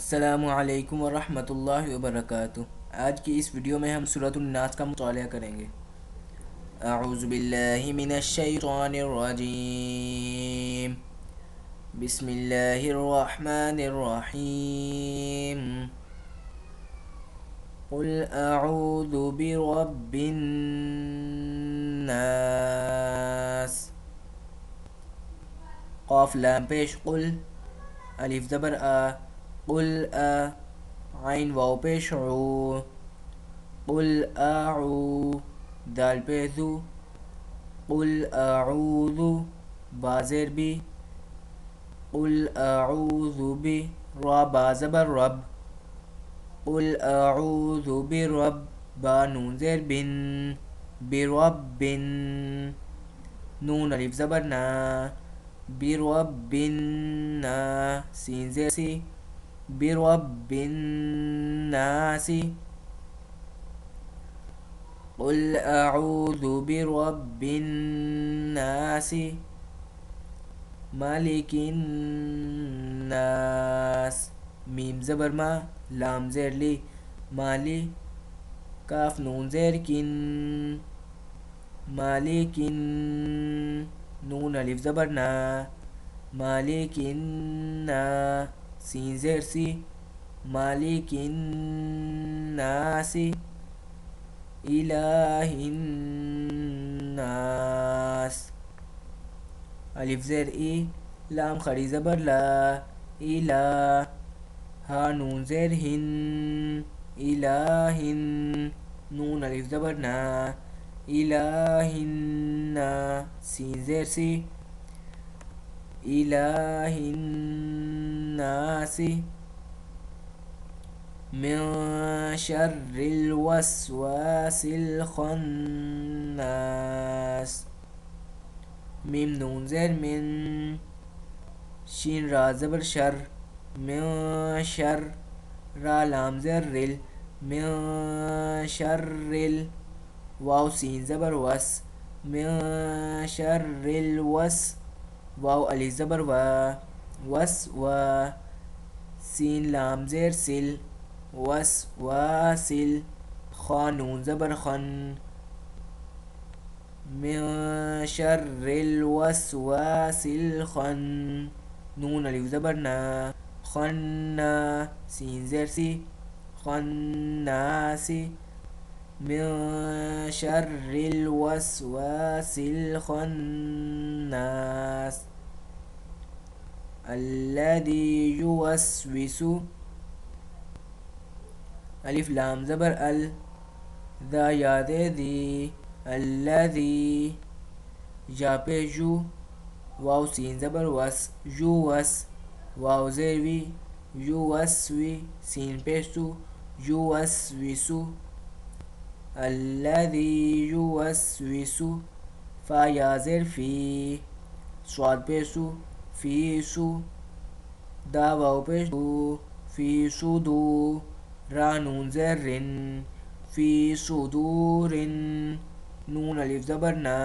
السلام علیکم ورحمۃ اللہ وبرکاتہ۔ آج کی اس ویڈیو میں ہم سورۃ الناس کا مطالعہ کریں گے۔ اعوذ باللہ من الشیطان الرجیم، بسم اللہ الرحمن الرحیم، قل اعوذ برب الناس۔ قاف لام پیش قل، الف زبر آ، قل عین واو پیش عو، قل اعو، دال پیش ذو، قل اعوذ، با زیر بی، قل اعوذ بی، را با زبر رب، قل اعوذ برب، با نون زیر بن، برب، نون الف زبر نا، برب نا، سین زیر سی، برب الناس، قل اعوذ برب الناس، مالک الناس، میم زبر ما، لام زیر لی، مالی، کاف نون زیر کن، مالکن، نون الف زبر نا، مالکن، سین زیر سی، مالک الناس، الہ الناس، الف زیر ای، لام خڑی زبر لا، الہ، ہا نون زیر ہن، الہن، نون الف زبر نا، الہن، سین زیر سی، الہ الناس، من شر الوسواس الخناس، میم نون زیر من، شین را زبر شر، من شر، را لام زیر رل، من شر رل، واو سین زبر وس، من شر الوس، واو الف زبر و، وس و، سین لام زیر سل، وس واسل، خا نون زبر خن، من شر الوسواس الخن، نون الف زبر نا، خنا، سین زیر سی، خناس، من شر الوسواس الخناس، الذي يوسوس، الف لام زبر ال، ذا یا دے دی، الذي، یا پہ جو، واو سین زبر وس، جو وس، واو زیر وی، یو وس وی، سین پیش تو، یو وس وسو، الذي يوسوس، فا یا زیر فی، سواد پیش تو، فی سو، دا واو پیش دو، فی صدو، را نون زیر رن، فی صدور، نون الف زبر نا،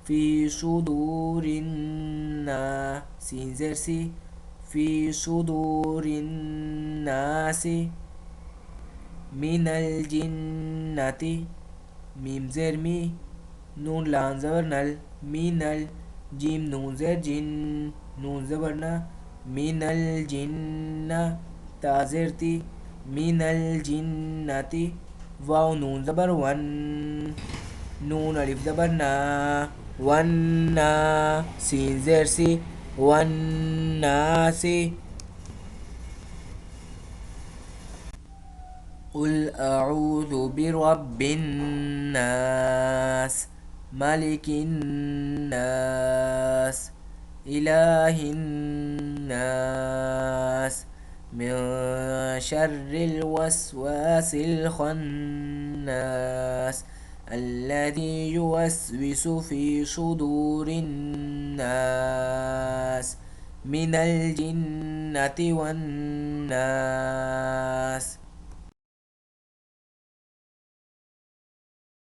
فی صدور، سین زیر سی، فی صدور الناس، من الجنة، میم زیر می، نون لام زبر نل، من جیم نون زیر جن، نون زبر نا، من الجنة، تا زیر تی، من الجنة، واو نون زبر ون، نون الف زبر نا، ونّا، سین زیر سی، والناس، قل اعوذ برب الناس، ملک الناس، الہ الناس، من شر الوسواس الخناس، الذي يوسوس في صدور الناس، من الجنة والناس۔